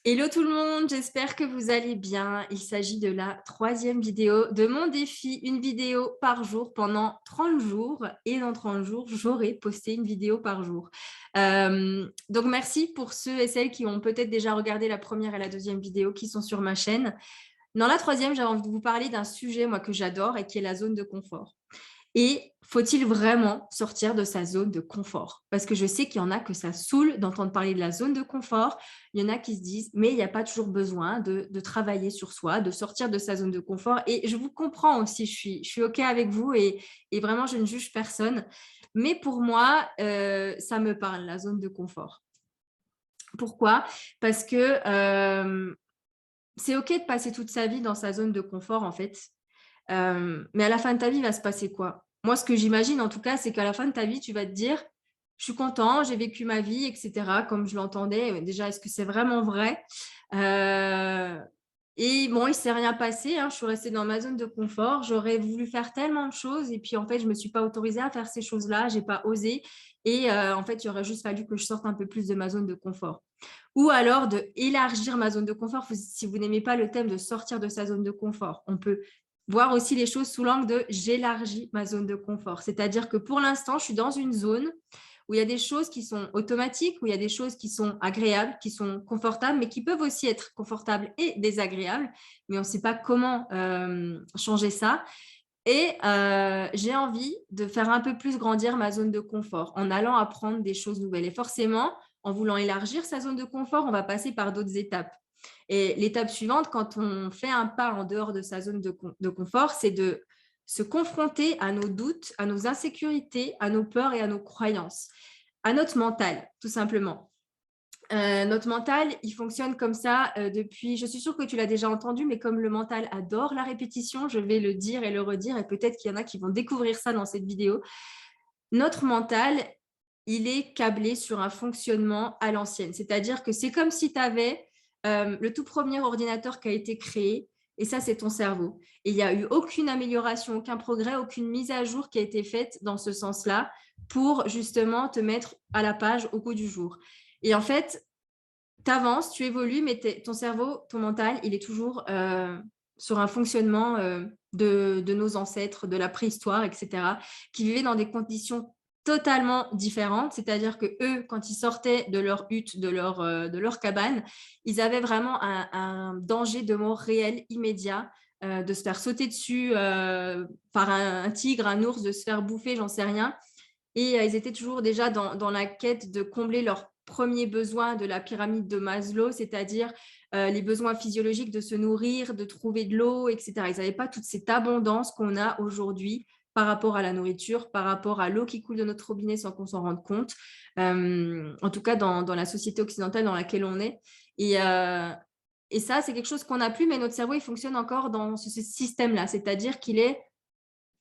Hello tout le monde, j'espère que vous allez bien. Il s'agit de la troisième vidéo de mon défi, une vidéo par jour pendant 30 jours. Et dans 30 jours, j'aurai posté une vidéo par jour. Donc merci pour ceux et celles qui ont peut-être déjà regardé la première et la deuxième vidéo qui sont sur ma chaîne. Dans la troisième, j'ai envie de vous parler d'un sujet moi que j'adore et qui est la zone de confort. Et faut-il vraiment sortir de sa zone de confort? Parce que je sais qu'il y en a que ça saoule d'entendre parler de la zone de confort. Il y en a qui se disent, mais il n'y a pas toujours besoin de travailler sur soi, de sortir de sa zone de confort. Et je vous comprends aussi, je suis OK avec vous et vraiment, je ne juge personne. Mais pour moi, ça me parle, la zone de confort. Pourquoi? Parce que c'est OK de passer toute sa vie dans sa zone de confort, en fait. Mais à la fin de ta vie, il va se passer quoi? Moi, ce que j'imagine en tout cas, c'est qu'à la fin de ta vie, tu vas te dire: «Je suis content, j'ai vécu ma vie» et cetera, comme je l'entendais. Déjà, est-ce que c'est vraiment vrai? Heu et bon, il s'est rien passé, hein, je suis restée dans ma zone de confort. J'aurais voulu faire tellement de choses et puis, en fait, je me suis pas autorisée à faire ces choses-là, j'ai pas osé et en fait, il aurait juste fallu que je sorte un peu plus de ma zone de confort. Ou alors d'élargir ma zone de confort, si vous n'aimez pas le thème de sortir de sa zone de confort. On peut voir aussi les choses sous l'angle de j'élargis ma zone de confort. C'est-à-dire que pour l'instant, je suis dans une zone où il y a des choses qui sont automatiques, où il y a des choses qui sont agréables, qui sont confortables, mais qui peuvent aussi être confortables et désagréables, mais on ne sait pas comment changer ça. Et j'ai envie de faire un peu plus grandir ma zone de confort en allant apprendre des choses nouvelles. Et forcément, en voulant élargir sa zone de confort, on va passer par d'autres étapes. Et l'étape suivante, quand on fait un pas en dehors de sa zone de confort, c'est de se confronter à nos doutes, à nos insécurités, à nos peurs et à nos croyances, à notre mental, tout simplement. Notre mental, il fonctionne comme ça depuis, je suis sûre que tu l'as déjà entendu, mais comme le mental adore la répétition, je vais le dire et le redire, et peut-être qu'il y en a qui vont découvrir ça dans cette vidéo. Notre mental, il est câblé sur un fonctionnement à l'ancienne. C'est-à-dire que c'est comme si tu avais le tout premier ordinateur qui a été créé, et ça, c'est ton cerveau. Et il n'y a eu aucune amélioration, aucun progrès, aucune mise à jour qui a été faite dans ce sens-là pour justement te mettre à la page au goût du jour. Et en fait, tu avances, tu évolues, mais ton cerveau, ton mental, il est toujours sur un fonctionnement de nos ancêtres, de la préhistoire, etc., qui vivaient dans des conditions totalement différentes. C'est-à-dire que eux, quand ils sortaient de leur hutte, de leur cabane, ils avaient vraiment un danger de mort réel, immédiat, de se faire sauter dessus par un tigre, un ours, de se faire bouffer, j'en sais rien. Et ils étaient toujours déjà dans la quête de combler leurs premiers besoins de la pyramide de Maslow, c'est-à-dire les besoins physiologiques de se nourrir, de trouver de l'eau, et cetera. Ils n'avaient pas toute cette abondance qu'on a aujourd'hui par rapport à la nourriture, par rapport à l'eau qui coule de notre robinet sans qu'on s'en rende compte, en tout cas dans la société occidentale dans laquelle on est. Et ça, c'est quelque chose qu'on n'a plus, mais notre cerveau, il fonctionne encore dans ce système-là, c'est-à-dire qu'il est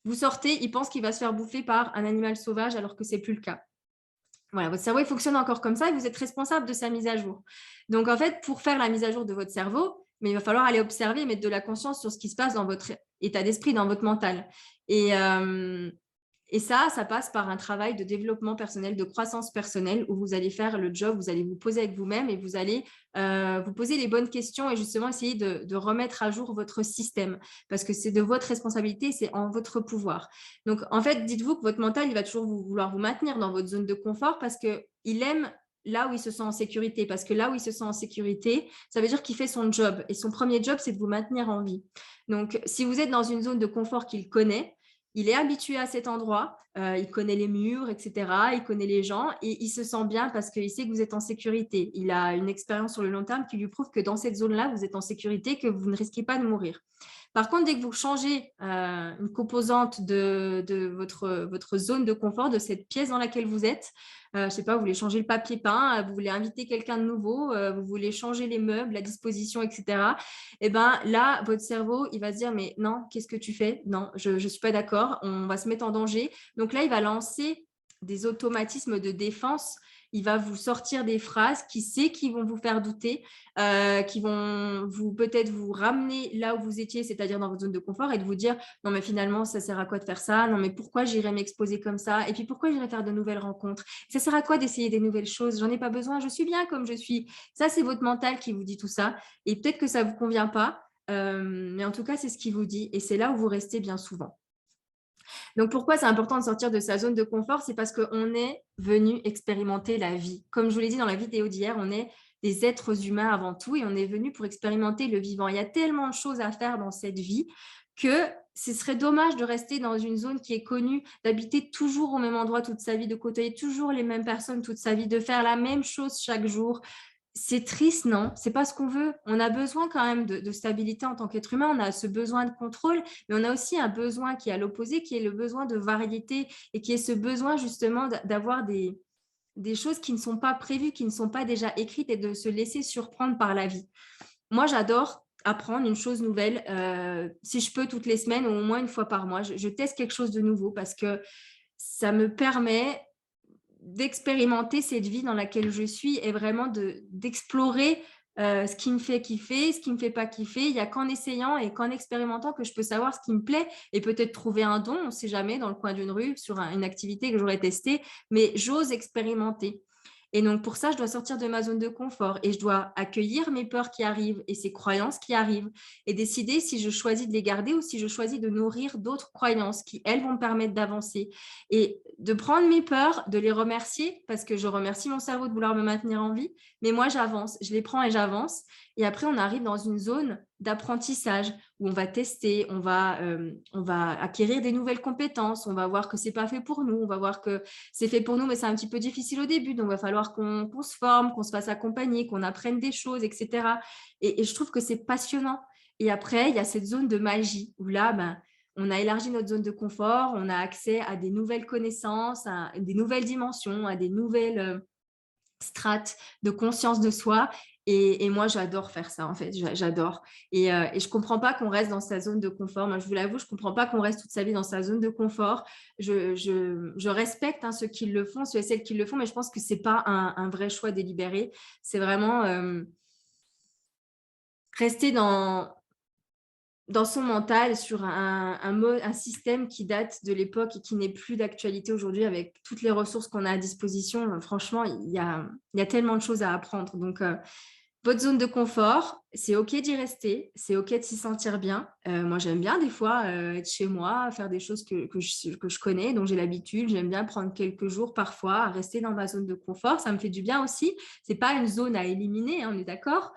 vous sortez, il pense qu'il va se faire bouffer par un animal sauvage alors que c'est plus le cas. Voilà, votre cerveau, il fonctionne encore comme ça et vous êtes responsable de sa mise à jour. Donc, en fait, pour faire la mise à jour de votre cerveau, mais il va falloir aller observer, mettre de la conscience sur ce qui se passe dans votre état d'esprit, dans votre mental. Et, et ça passe par un travail de développement personnel, de croissance personnelle, où vous allez faire le job, vous allez vous poser avec vous-même et vous allez vous poser les bonnes questions et justement essayer de remettre à jour votre système. Parce que c'est de votre responsabilité, c'est en votre pouvoir. Donc, en fait, dites-vous que votre mental, il va toujours vouloir vous maintenir dans votre zone de confort parce qu'il aime là où il se sent en sécurité. Parce que là où il se sent en sécurité, ça veut dire qu'il fait son job. Et son premier job, c'est de vous maintenir en vie. Donc, si vous êtes dans une zone de confort qu'il connaît, il est habitué à cet endroit, il connaît les murs, etc. Il connaît les gens et il se sent bien parce qu'il sait que vous êtes en sécurité. Il a une expérience sur le long terme qui lui prouve que dans cette zone-là, vous êtes en sécurité, que vous ne risquez pas de mourir. Par contre, dès que vous changez une composante de votre zone de confort, de cette pièce dans laquelle vous êtes, je ne sais pas, vous voulez changer le papier peint, vous voulez inviter quelqu'un de nouveau, vous voulez changer les meubles, la disposition, etc. Et ben là, votre cerveau, il va se dire, mais non, qu'est-ce que tu fais? Non, je ne suis pas d'accord, on va se mettre en danger. Donc là, il va lancer des automatismes de défense il va vous sortir des phrases qui sait qui vont vous faire douter, qui vont peut-être vous ramener là où vous étiez, c'est-à-dire dans votre zone de confort et de vous dire non mais finalement ça sert à quoi de faire ça, non mais pourquoi j'irais m'exposer comme ça, et puis pourquoi j'irais faire de nouvelles rencontres, ça sert à quoi d'essayer des nouvelles choses, j'en ai pas besoin, je suis bien comme je suis. Ça c'est votre mental qui vous dit tout ça, et peut-être que ça vous convient pas, mais en tout cas c'est ce qui vous dit, et c'est là où vous restez bien souvent. Donc, pourquoi c'est important de sortir de sa zone de confort? C'est parce qu'on est venu expérimenter la vie. Comme je vous l'ai dit dans la vidéo d'hier, on est des êtres humains avant tout et on est venu pour expérimenter le vivant. Il y a tellement de choses à faire dans cette vie que ce serait dommage de rester dans une zone qui est connue, d'habiter toujours au même endroit toute sa vie, de côtoyer toujours les mêmes personnes toute sa vie, de faire la même chose chaque jour. C'est triste, non? C'est pas ce qu'on veut. On a besoin quand même de stabilité en tant qu'être humain. On a ce besoin de contrôle, mais on a aussi un besoin qui est à l'opposé, qui est le besoin de variété et qui est ce besoin justement d'avoir des choses qui ne sont pas prévues, qui ne sont pas déjà écrites et de se laisser surprendre par la vie. Moi, j'adore apprendre une chose nouvelle, si je peux toutes les semaines ou au moins une fois par mois. Je teste quelque chose de nouveau parce que ça me permet d'expérimenter cette vie dans laquelle je suis et vraiment d'explorer ce qui me fait kiffer, ce qui me fait pas kiffer. Il n'y a qu'en essayant et qu'en expérimentant que je peux savoir ce qui me plaît et peut-être trouver un don, on ne sait jamais, dans le coin d'une rue, sur une activité que j'aurais testée, mais j'ose expérimenter. Et donc, pour ça, je dois sortir de ma zone de confort et je dois accueillir mes peurs qui arrivent et ces croyances qui arrivent et décider si je choisis de les garder ou si je choisis de nourrir d'autres croyances qui, elles, vont me permettre d'avancer. Et de prendre mes peurs, de les remercier, parce que je remercie mon cerveau de vouloir me maintenir en vie, mais moi, j'avance, je les prends et j'avance. Et après, on arrive dans une zone d'apprentissage où on va tester, on va acquérir des nouvelles compétences, on va voir que c'est pas fait pour nous, on va voir que c'est fait pour nous, mais c'est un petit peu difficile au début, donc il va falloir qu'on se forme, qu'on se fasse accompagner, qu'on apprenne des choses, etc. Et je trouve que c'est passionnant. Et après, il y a cette zone de magie où là, on a élargi notre zone de confort, on a accès à des nouvelles connaissances, à des nouvelles dimensions, à des nouvelles strates de conscience de soi. Et moi, j'adore faire ça, en fait, j'adore. Et je ne comprends pas qu'on reste dans sa zone de confort. Moi, je vous l'avoue, je ne comprends pas qu'on reste toute sa vie dans sa zone de confort. Je respecte ceux qui le font, ceux et celles qui le font, mais je pense que ce n'est pas un vrai choix délibéré. C'est vraiment rester dans son mental sur un système qui date de l'époque et qui n'est plus d'actualité aujourd'hui avec toutes les ressources qu'on a à disposition. Franchement, il y a tellement de choses à apprendre. Donc, votre zone de confort, c'est OK d'y rester, c'est OK de s'y sentir bien. Moi, j'aime bien des fois être chez moi, faire des choses que je connais, dont j'ai l'habitude. J'aime bien prendre quelques jours parfois à rester dans ma zone de confort. Ça me fait du bien aussi. Ce n'est pas une zone à éliminer, on est d'accord?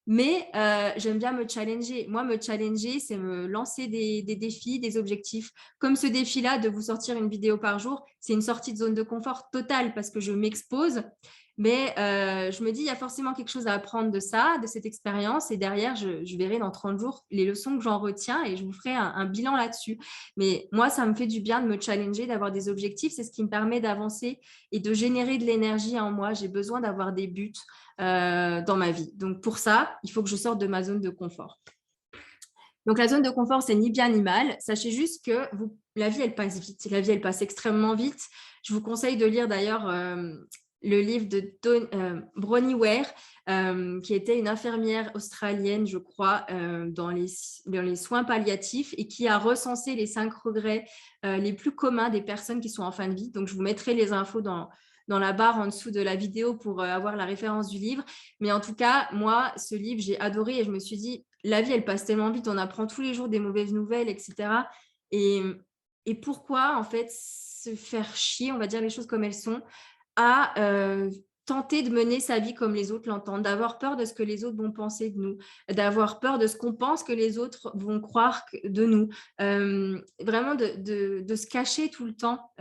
Mais j'aime bien me challenger. Moi, me challenger, c'est me lancer des défis, des objectifs. Comme ce défi-là de vous sortir une vidéo par jour, c'est une sortie de zone de confort totale parce que je m'expose. Mais je me dis, il y a forcément quelque chose à apprendre de ça, de cette expérience. Et derrière, je verrai dans 30 jours les leçons que j'en retiens et je vous ferai un bilan là-dessus. Mais moi, ça me fait du bien de me challenger, d'avoir des objectifs. C'est ce qui me permet d'avancer et de générer de l'énergie en moi. J'ai besoin d'avoir des buts dans ma vie. Donc, pour ça, il faut que je sorte de ma zone de confort. Donc, la zone de confort, c'est ni bien ni mal. Sachez juste que la vie, elle passe vite. La vie, elle passe extrêmement vite. Je vous conseille de lire d'ailleurs le livre de Bronnie Ware, qui était une infirmière australienne, je crois, dans les soins palliatifs et qui a recensé les 5 regrets les plus communs des personnes qui sont en fin de vie. Donc, je vous mettrai les infos dans la barre en dessous de la vidéo pour avoir la référence du livre. Mais en tout cas, moi, ce livre, j'ai adoré et je me suis dit, la vie, elle passe tellement vite, on apprend tous les jours des mauvaises nouvelles, etc. Et pourquoi, en fait, se faire chier, on va dire les choses comme elles sont, à tenter de mener sa vie comme les autres l'entendent, d'avoir peur de ce que les autres vont penser de nous, d'avoir peur de ce qu'on pense que les autres vont croire de nous, vraiment de se cacher tout le temps.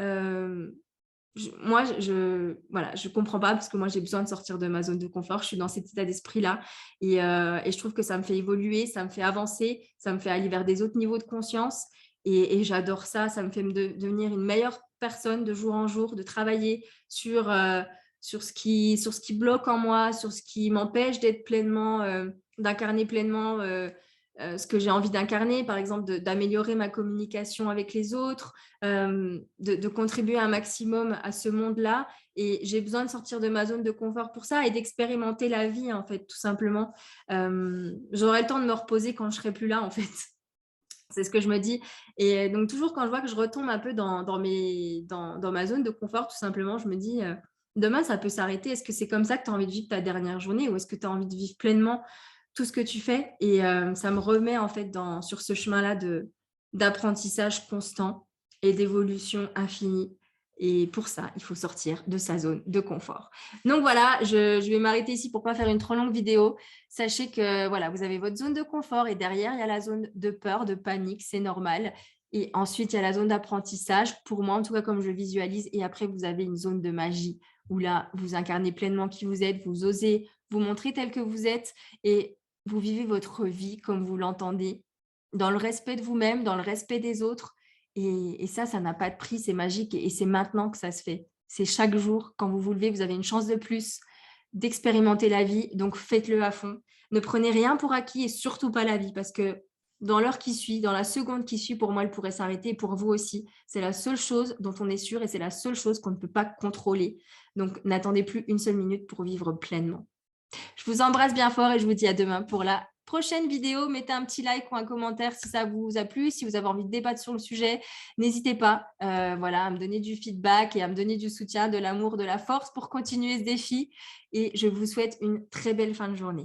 Moi, je comprends pas parce que moi, j'ai besoin de sortir de ma zone de confort. Je suis dans cet état d'esprit-là et je trouve que ça me fait évoluer, ça me fait avancer, ça me fait aller vers des autres niveaux de conscience et j'adore ça. Ça me fait devenir une meilleure personne de jour en jour, de travailler sur ce qui bloque en moi, sur ce qui m'empêche d'être pleinement, d'incarner pleinement ce que j'ai envie d'incarner, par exemple d'améliorer ma communication avec les autres, de contribuer un maximum à ce monde-là. Et j'ai besoin de sortir de ma zone de confort pour ça et d'expérimenter la vie, en fait, tout simplement. J'aurai le temps de me reposer quand je serai plus là, en fait. C'est ce que je me dis. Et donc, toujours quand je vois que je retombe un peu dans ma zone de confort, tout simplement, je me dis, demain, ça peut s'arrêter. Est-ce que c'est comme ça que tu as envie de vivre ta dernière journée ou est-ce que tu as envie de vivre pleinement tout ce que tu fais? Et ça me remet en fait sur ce chemin-là d'apprentissage constant et d'évolution infinie. Et pour ça, il faut sortir de sa zone de confort. Donc voilà, je vais m'arrêter ici pour ne pas faire une trop longue vidéo. Sachez que voilà, vous avez votre zone de confort et derrière, il y a la zone de peur, de panique, c'est normal. Et ensuite, il y a la zone d'apprentissage, pour moi, en tout cas, comme je le visualise. Et après, vous avez une zone de magie où là, vous incarnez pleinement qui vous êtes, vous osez vous montrer tel que vous êtes et vous vivez votre vie comme vous l'entendez, dans le respect de vous-même, dans le respect des autres. Et ça n'a pas de prix, c'est magique et c'est maintenant que ça se fait. C'est chaque jour, quand vous vous levez, vous avez une chance de plus d'expérimenter la vie, donc faites-le à fond. Ne prenez rien pour acquis et surtout pas la vie parce que dans l'heure qui suit, dans la seconde qui suit, pour moi, elle pourrait s'arrêter et pour vous aussi. C'est la seule chose dont on est sûr et c'est la seule chose qu'on ne peut pas contrôler. Donc, n'attendez plus une seule minute pour vivre pleinement. Je vous embrasse bien fort et je vous dis à demain pour la prochaine vidéo. Mettez un petit like ou un commentaire si ça vous a plu. Si vous avez envie de débattre sur le sujet, n'hésitez pas voilà, à me donner du feedback et à me donner du soutien, de l'amour, de la force pour continuer ce défi. Et je vous souhaite une très belle fin de journée.